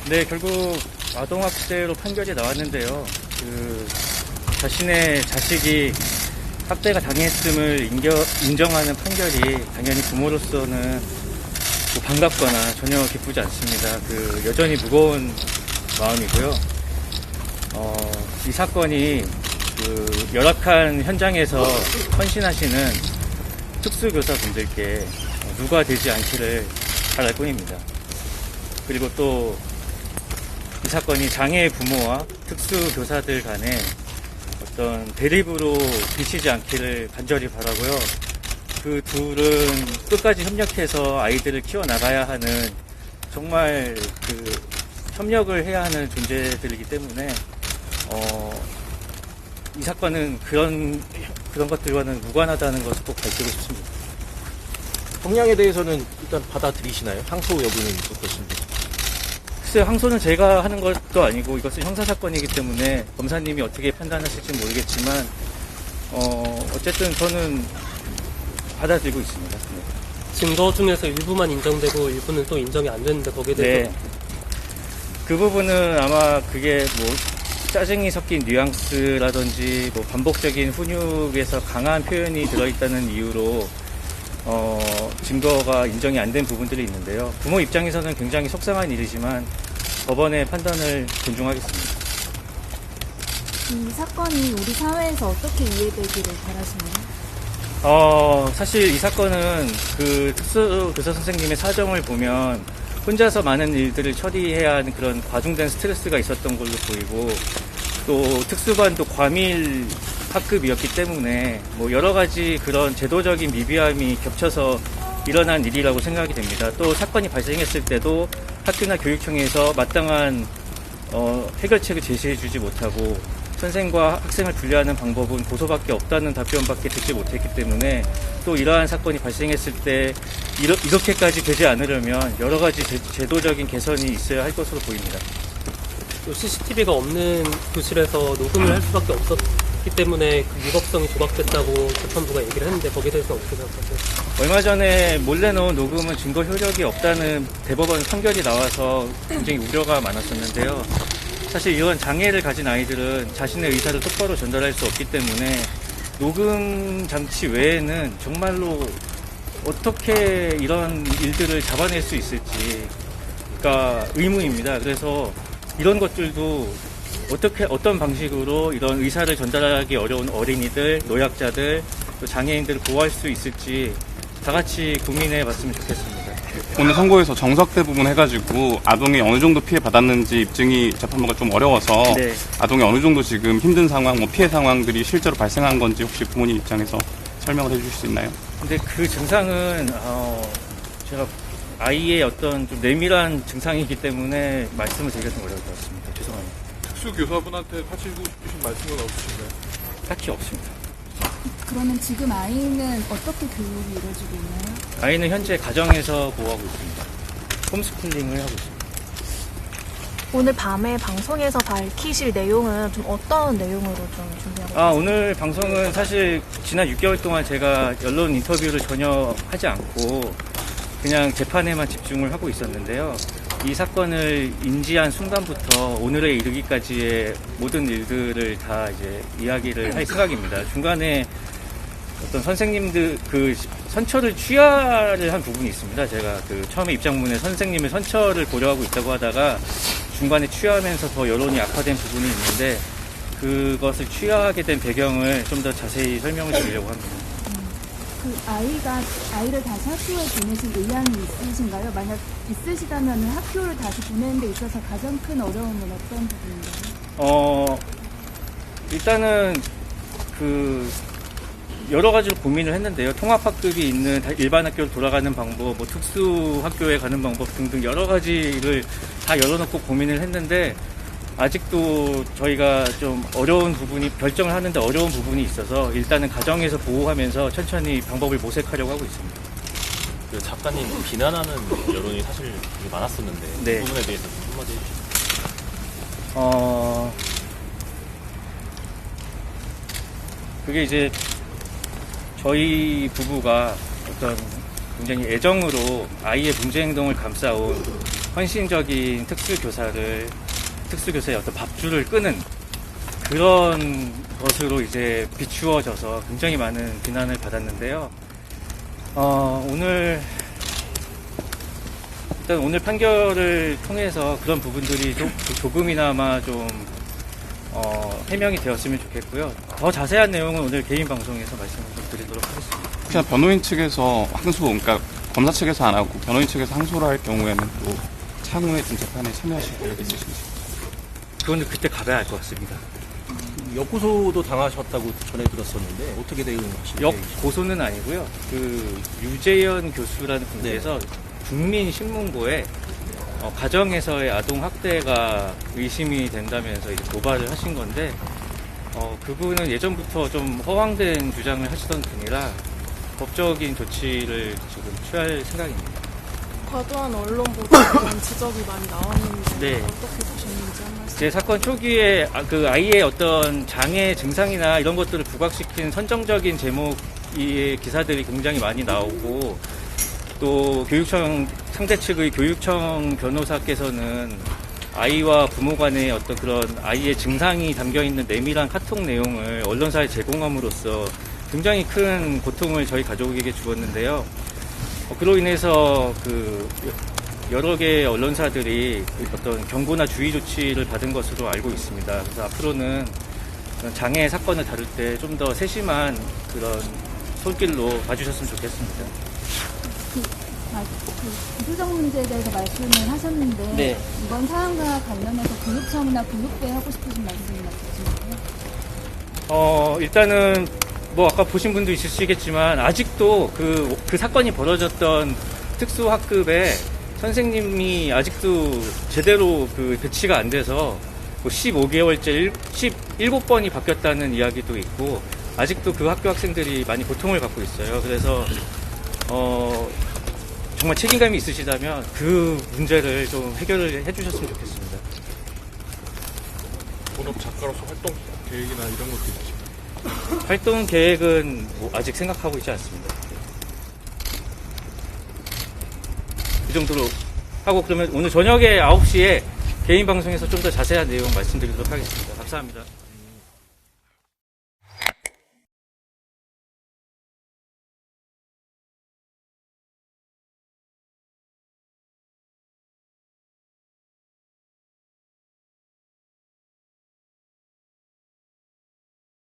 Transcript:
네, 결국 아동학대로 판결이 나왔는데요. 자신의 자식이 학대가 당했음을 인정하는 판결이 당연히 부모로서는 뭐 반갑거나 전혀 기쁘지 않습니다. 여전히 무거운 마음이고요. 이 사건이 열악한 현장에서 헌신하시는 특수교사분들께 누가 되지 않기를 바랄 뿐입니다. 그리고 또 이 사건이 장애의 부모와 특수교사들 간의 어떤 대립으로 비치지 않기를 간절히 바라고요. 그 둘은 끝까지 협력해서 아이들을 키워나가야 하는 정말 협력을 해야 하는 존재들이기 때문에 이 사건은 그런 것들과는 무관하다는 것을 꼭 밝히고 싶습니다. 형량에 대해서는 일단 받아들이시나요? 항소 여부는 어떠신지? 글쎄요, 항소는 제가 하는 것도 아니고 이것은 형사사건이기 때문에 검사님이 어떻게 판단하실지 모르겠지만 어쨌든 저는 받아들이고 있습니다. 네. 증거 중에서 일부만 인정되고 일부는 또 인정이 안 되는데 거기에 대해서 네. 그 부분은 아마 그게 짜증이 섞인 뉘앙스라든지 반복적인 훈육에서 강한 표현이 들어있다는 이유로 증거가 인정이 안 된 부분들이 있는데요. 부모 입장에서는 굉장히 속상한 일이지만 법원의 판단을 존중하겠습니다. 이 사건이 우리 사회에서 어떻게 이해되기를 바라시나요? 사실 이 사건은 특수교사 선생님의 사정을 보면 혼자서 많은 일들을 처리해야 하는 그런 과중된 스트레스가 있었던 걸로 보이고, 또 특수반도 과밀 학급이었기 때문에 여러 가지 그런 제도적인 미비함이 겹쳐서 일어난 일이라고 생각이 됩니다. 또 사건이 발생했을 때도 학교나 교육청에서 마땅한 해결책을 제시해주지 못하고 선생과 학생을 분리하는 방법은 고소밖에 없다는 답변밖에 듣지 못했기 때문에 또 이러한 사건이 발생했을 때 이렇게까지 되지 않으려면 여러 가지 제도적인 개선이 있어야 할 것으로 보입니다. 또 CCTV가 없는 교실에서 녹음을 할 수밖에 없었기 때문에 그 위법성이 조각됐다고 재판부가 얘기를 했는데 거기에 대해서 어떻게 생각하세요? 얼마 전에 몰래 넣은 녹음은 증거 효력이 없다는 대법원 판결이 나와서 굉장히 우려가 많았었는데요. 사실 이런 장애를 가진 아이들은 자신의 의사를 똑바로 전달할 수 없기 때문에 녹음 장치 외에는 정말로 어떻게 이런 일들을 잡아낼 수 있을지가 의문입니다. 그래서 이런 것들도 어떤 방식으로 이런 의사를 전달하기 어려운 어린이들, 노약자들, 또 장애인들을 보호할 수 있을지 다 같이 고민해 봤으면 좋겠습니다. 오늘 선고에서 정석대 부분 해가지고 아동이 어느 정도 피해 받았는지 입증이 재판부가 좀 어려워서 네. 아동이 어느 정도 지금 힘든 상황, 피해 상황들이 실제로 발생한 건지 혹시 부모님 입장에서 설명을 해주실 수 있나요? 근데 그 증상은 제가 아이의 어떤 좀 내밀한 증상이기 때문에 말씀을 드리기가 좀 어려울 것 같습니다. 죄송합니다. 특수교사분한테 하시고 싶으신 말씀은 없으신가요? 딱히 없습니다. 그러면 지금 아이는 어떻게 교육이 이루어지고 있나요? 아이는 현재 가정에서 보호하고 있습니다. 홈스쿨링을 하고 있습니다. 오늘 밤에 방송에서 밝히실 내용은 좀 어떤 내용으로 좀 준비하고 있나요? 오늘 방송은 사실 지난 6개월 동안 제가 언론 인터뷰를 전혀 하지 않고 그냥 재판에만 집중을 하고 있었는데요. 이 사건을 인지한 순간부터 오늘에 이르기까지의 모든 일들을 다 이제 이야기를 할 생각입니다. 중간에 어떤 선생님들 선처를 취하를 한 부분이 있습니다. 제가 처음에 입장문에 선생님의 선처를 고려하고 있다고 하다가 중간에 취하하면서 더 여론이 악화된 부분이 있는데 그것을 취하하게 된 배경을 좀 더 자세히 설명을 드리려고 합니다. 아이를 다시 학교에 보내실 의향이 있으신가요? 만약 있으시다면 학교를 다시 보내는 데 있어서 가장 큰 어려움은 어떤 부분인가요? 일단은 여러 가지로 고민을 했는데요. 통합학급이 있는 일반 학교로 돌아가는 방법, 특수학교에 가는 방법 등등 여러 가지를 다 열어놓고 고민을 했는데 아직도 저희가 좀 결정을 하는데 어려운 부분이 있어서 일단은 가정에서 보호하면서 천천히 방법을 모색하려고 하고 있습니다. 작가님 비난하는 여론이 사실 되게 많았었는데 네. 그 부분에 대해서 좀 한마디 해주시죠. 그게 이제 저희 부부가 어떤 굉장히 애정으로 아이의 문제 행동을 감싸온 헌신적인 특수교사의 어떤 밥줄을 끄는 그런 것으로 이제 비추어져서 굉장히 많은 비난을 받았는데요. 일단 오늘 판결을 통해서 그런 부분들이 조금이나마 좀 해명이 되었으면 좋겠고요. 더 자세한 내용은 오늘 개인 방송에서 말씀을 좀 드리도록 하겠습니다. 혹시 변호인 측에서 그러니까 검사 측에서 안 하고 변호인 측에서 항소를 할 경우에는 또 차후에 좀 재판에 참여하실 계획 있으신지? 그건 그때 가봐야 알 것 같습니다. 역고소도 당하셨다고 전해 들었었는데 어떻게 대응하실지. 역고소는 아니고요. 그 유재현 교수라는 분께서 국민신문고에 가정에서의 아동 학대가 의심이 된다면서 이제 고발을 하신 건데 그분은 예전부터 좀 허황된 주장을 하시던 분이라 법적인 조치를 지금 취할 생각입니다. 과도한 언론 보도에 대한 지적이 많이 나왔는데 네. 어떻게 보셨는지 한 말씀. 제 사건 초기에 그 아이의 어떤 장애 증상이나 이런 것들을 부각시킨 선정적인 제목의 기사들이 굉장히 많이 나오고 또 교육청 상대 측의 교육청 변호사께서는 아이와 부모 간의 어떤 그런 아이의 증상이 담겨 있는 내밀한 카톡 내용을 언론사에 제공함으로써 굉장히 큰 고통을 저희 가족에게 주었는데요. 그로 인해서 그 여러 개의 언론사들이 어떤 경고나 주의 조치를 받은 것으로 알고 있습니다. 그래서 앞으로는 장애 사건을 다룰 때 좀 더 세심한 그런 손길로 봐주셨으면 좋겠습니다. 구조적 문제에 대해서 말씀을 하셨는데 네. 이번 사안과 관련해서 교육청이나 교육부에 하고 싶으신 말씀이나 있으신가요? 일단은 뭐 아까 보신 분도 있으시겠지만 아직도 그 사건이 벌어졌던 특수학급에 선생님이 아직도 제대로 그 배치가 안 돼서 15개월째 17번이 바뀌었다는 이야기도 있고 아직도 그 학교 학생들이 많이 고통을 받고 있어요. 그래서 정말 책임감이 있으시다면 그 문제를 좀 해결을 해주셨으면 좋겠습니다. 본업 작가로서 활동 계획이나 이런 것도 있으신가요? 활동 계획은 뭐 아직 생각하고 있지 않습니다. 그 정도로 하고 그러면 오늘 저녁에 9시에 개인 방송에서 좀 더 자세한 내용 말씀드리도록 하겠습니다. 감사합니다.